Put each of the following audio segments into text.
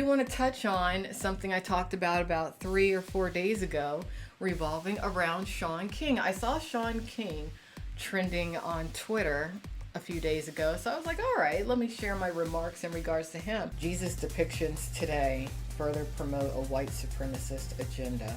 do want to touch on something I talked about 3 or 4 days ago revolving around Shaun King. I saw Shaun King trending on Twitter a few days ago, so I was like, all right, let me share my remarks in regards to him. Jesus depictions today further promote a white supremacist agenda.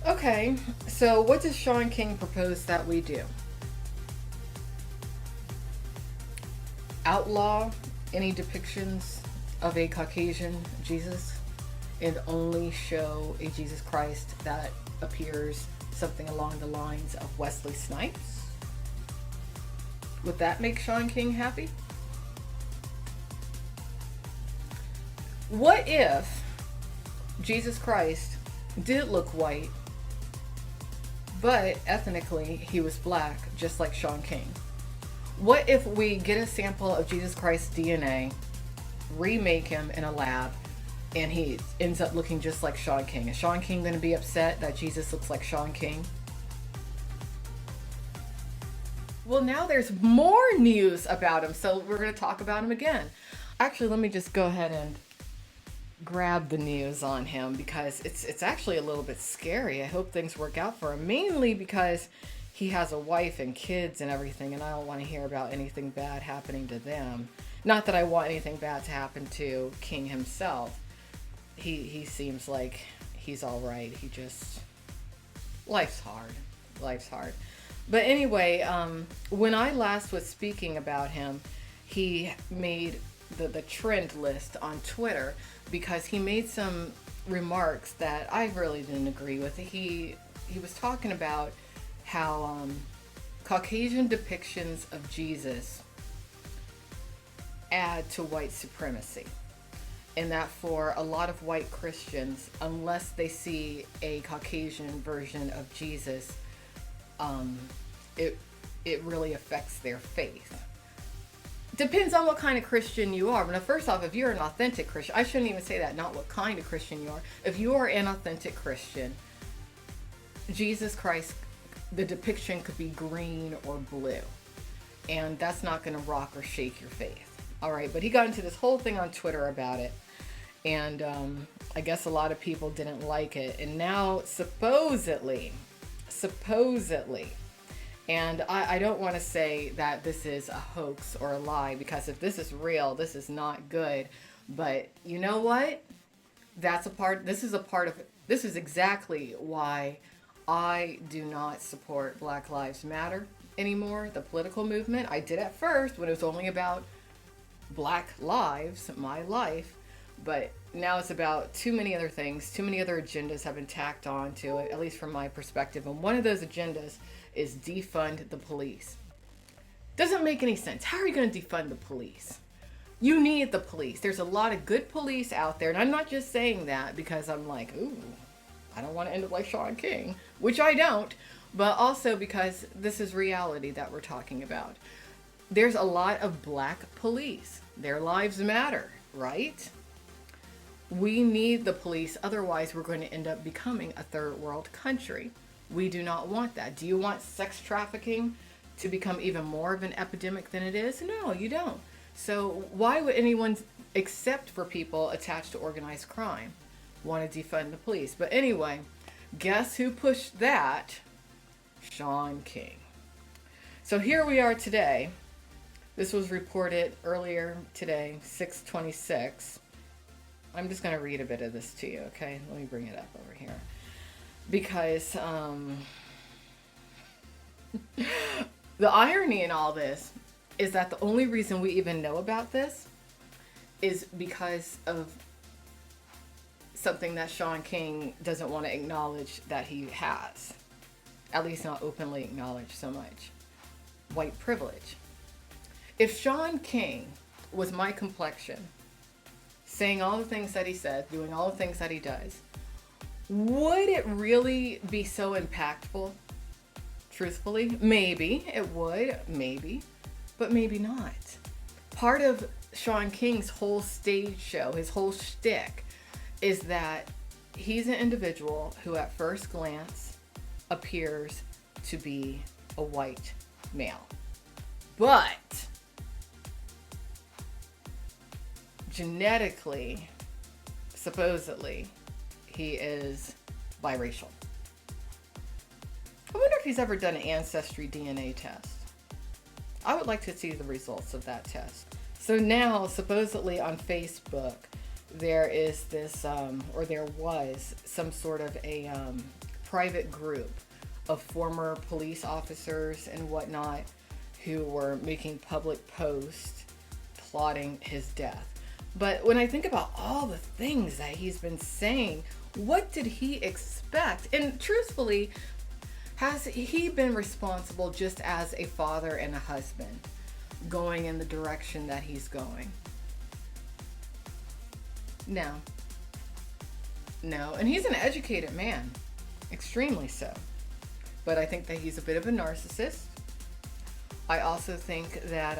Okay, so what does Shaun King propose that we do? Outlaw any depictions of a Caucasian Jesus and only show a Jesus Christ that appears something along the lines of Wesley Snipes? Would that make Shaun King happy? What if Jesus Christ did look white, but ethnically he was black, just like Shaun King? What if we get a sample of Jesus Christ's DNA, remake him in a lab, and he ends up looking just like Shaun King? Is Shaun King going to be upset that Jesus looks like Shaun King? Well, now there's more news about him, so we're going to talk about him again. Actually, let me just go ahead and grab the news on him because it's actually a little bit scary. I hope things work out for him, mainly because he has a wife and kids and everything, and I don't want to hear about anything bad happening to them. Not that I want anything bad to happen to King himself. He seems like he's all right. He just, life's hard. Life's hard. But anyway, when I last was speaking about him, he made the trend list on Twitter because he made some remarks that I really didn't agree with. He was talking about how Caucasian depictions of Jesus add to white supremacy, and that for a lot of white Christians, unless they see a Caucasian version of Jesus, it really affects their faith. Depends on what kind of Christian you are. But first off, if you're an authentic Christian, I shouldn't even say that, not what kind of Christian you are. If you are an authentic Christian, Jesus Christ, the depiction could be green or blue, and that's not going to rock or shake your faith. All right, but he got into this whole thing on Twitter about it, and I guess a lot of people didn't like it, and now supposedly, and I don't want to say that this is a hoax or a lie, because if this is real, this is not good. But you know what? This is exactly why I do not support Black Lives Matter anymore, the political movement. I did at first when it was only about Black lives, my life, but now it's about too many other things. Too many other agendas have been tacked on to it, at least from my perspective. And one of those agendas is defund the police. Doesn't make any sense. How are you going to defund the police? You need the police. There's a lot of good police out there, and I'm not just saying that because I'm like, ooh, I don't want to end up like Shaun King, which I don't, but also because this is reality that we're talking about. There's a lot of black police. Their lives matter, right? We need the police, otherwise we're going to end up becoming a third world country. We do not want that. Do you want sex trafficking to become even more of an epidemic than it is? No, you don't. So why would anyone, except for people attached to organized crime, want to defund the police? But anyway, guess who pushed that? Shaun King. So here we are today. This was reported earlier today, 6/26. I'm just going to read a bit of this to you, okay? Let me bring it up over here. Because the irony in all this is that the only reason we even know about this is because of something that Shaun King doesn't want to acknowledge that he has. At least not openly acknowledge so much. White privilege. If Shaun King was my complexion, saying all the things that he says, doing all the things that he does, would it really be so impactful? Truthfully, maybe it would, maybe, but maybe not. Part of Shaun King's whole stage show, his whole shtick, is that he's an individual who at first glance appears to be a white male. But genetically, supposedly, he is biracial. I wonder if he's ever done an ancestry DNA test. I would like to see the results of that test. So now, supposedly on Facebook, there is this, or there was some sort of a private group of former police officers and whatnot who were making public posts plotting his death. But when I think about all the things that he's been saying, what did he expect? And truthfully, has he been responsible just as a father and a husband going in the direction that he's going? No. And he's an educated man, extremely so. But I think that he's a bit of a narcissist. I also think that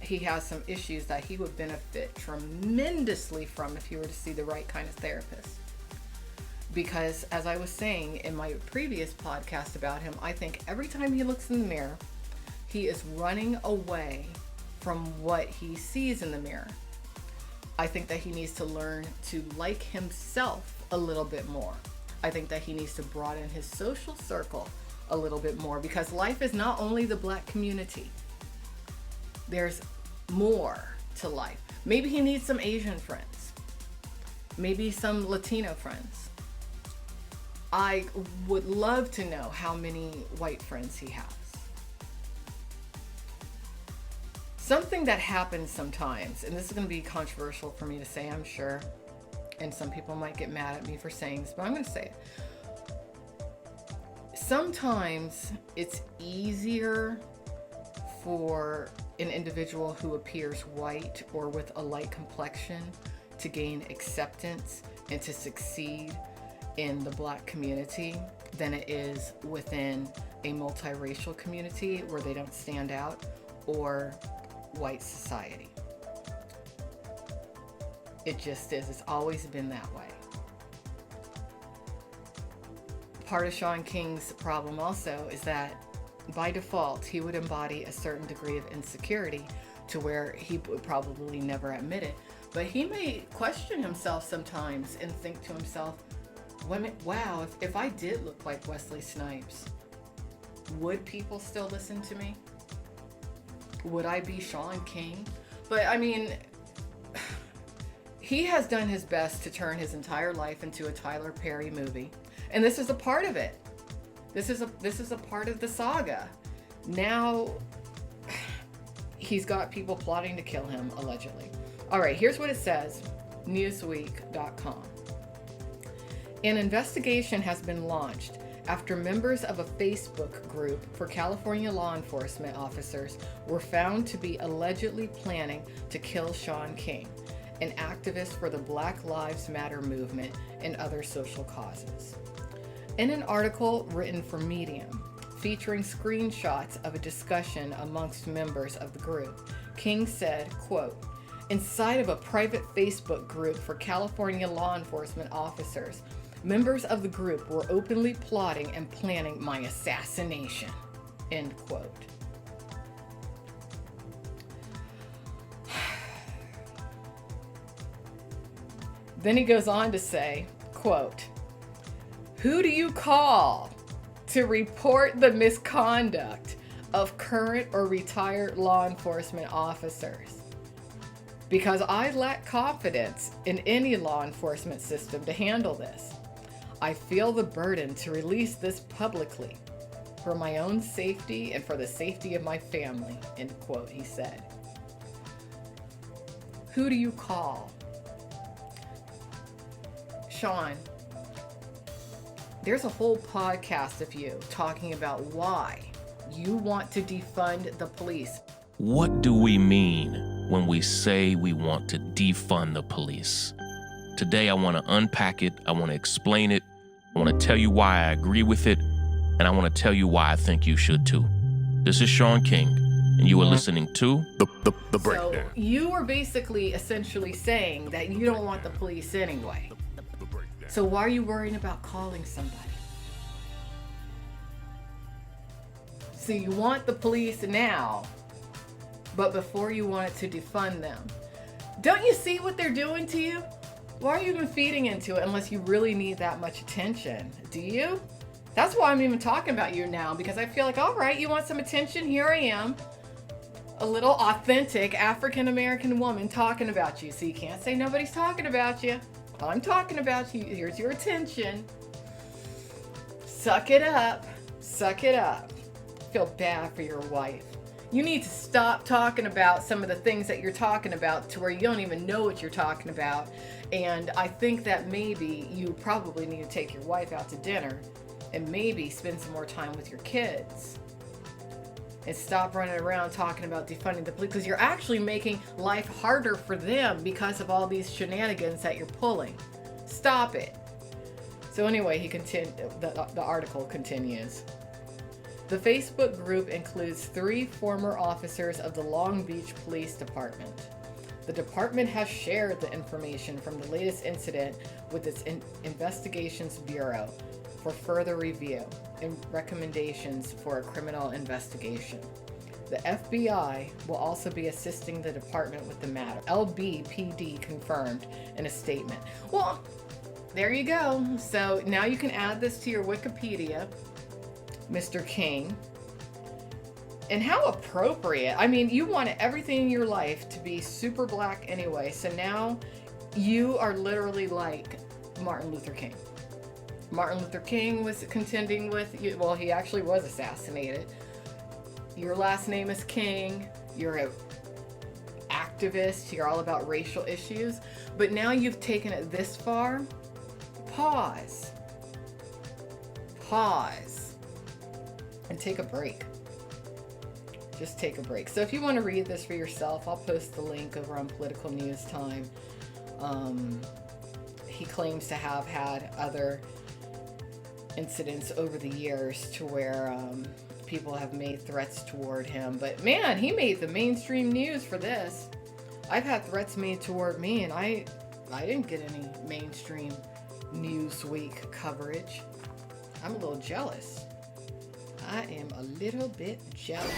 he has some issues that he would benefit tremendously from if he were to see the right kind of therapist. Because as I was saying in my previous podcast about him, I think every time he looks in the mirror, he is running away from what he sees in the mirror. I think that he needs to learn to like himself a little bit more. I think that he needs to broaden his social circle a little bit more, because life is not only the Black community. There's more to life. Maybe he needs some Asian friends. Maybe some Latino friends. I would love to know how many white friends he has. Something that happens sometimes, and this is going to be controversial for me to say, I'm sure, and some people might get mad at me for saying this, but I'm going to say it. Sometimes it's easier for an individual who appears white or with a light complexion to gain acceptance and to succeed in the Black community than it is within a multiracial community where they don't stand out, or white society. It just is. It's always been that way. Part of Shaun King's problem also is that by default, he would embody a certain degree of insecurity to where he would probably never admit it. But he may question himself sometimes and think to himself, wow, if I did look like Wesley Snipes, would people still listen to me? Would I be Shaun King? But I mean, he has done his best to turn his entire life into a Tyler Perry movie. And this is a part of it. This is a part of the saga. Now, he's got people plotting to kill him, allegedly. All right, here's what it says, Newsweek.com. An investigation has been launched after members of a Facebook group for California law enforcement officers were found to be allegedly planning to kill Shaun King, an activist for the Black Lives Matter movement and other social causes. In an article written for Medium, featuring screenshots of a discussion amongst members of the group, King said, quote, "Inside of a private Facebook group for California law enforcement officers, members of the group were openly plotting and planning my assassination," end quote. Then he goes on to say, quote, "Who do you call to report the misconduct of current or retired law enforcement officers? Because I lack confidence in any law enforcement system to handle this. I feel the burden to release this publicly for my own safety and for the safety of my family," end quote, he said. Who do you call? Shaun, there's a whole podcast of you talking about why you want to defund the police. What do we mean when we say we want to defund the police? Today, I want to unpack it. I want to explain it. I want to tell you why I agree with it. And I want to tell you why I think you should too. This is Shaun King, and you are listening to The Breakdown. So you are basically essentially saying that you don't want the police anyway. So why are you worrying about calling somebody? So you want the police now, but before you wanted to defund them. Don't you see what they're doing to you? Why are you even feeding into it unless you really need that much attention? Do you? That's why I'm even talking about you now, because I feel like, all right, you want some attention? Here I am, a little authentic African-American woman talking about you. So you can't say nobody's talking about you. I'm talking about you. Here's your attention. Suck it up. Suck it up. Feel bad for your wife. You need to stop talking about some of the things that you're talking about to where you don't even know what you're talking about. And I think that maybe you probably need to take your wife out to dinner and maybe spend some more time with your kids. And stop running around talking about defunding the police, because you're actually making life harder for them because of all these shenanigans that you're pulling. Stop it. So anyway, the article continues. The Facebook group includes 3 former officers of the Long Beach Police Department. The department has shared the information from the latest incident with its Investigations Bureau for further review and recommendations for a criminal investigation. The FBI will also be assisting the department with the matter. LBPD confirmed in a statement. Well, there you go. So now you can add this to your Wikipedia, Mr. King. And how appropriate. I mean, you wanted everything in your life to be super black anyway. So now you are literally like Martin Luther King. Martin Luther King was contending with you. Well, he actually was assassinated. Your last name is King. You're an activist. You're all about racial issues. But now you've taken it this far. Pause. Pause. And take a break. Just take a break. So if you want to read this for yourself, I'll post the link over on Political News Time. He claims to have had other incidents over the years to where people have made threats toward him. But man, he made the mainstream news for this. I've had threats made toward me, and I didn't get any mainstream Newsweek coverage. I'm a little jealous. I am a little bit jealous.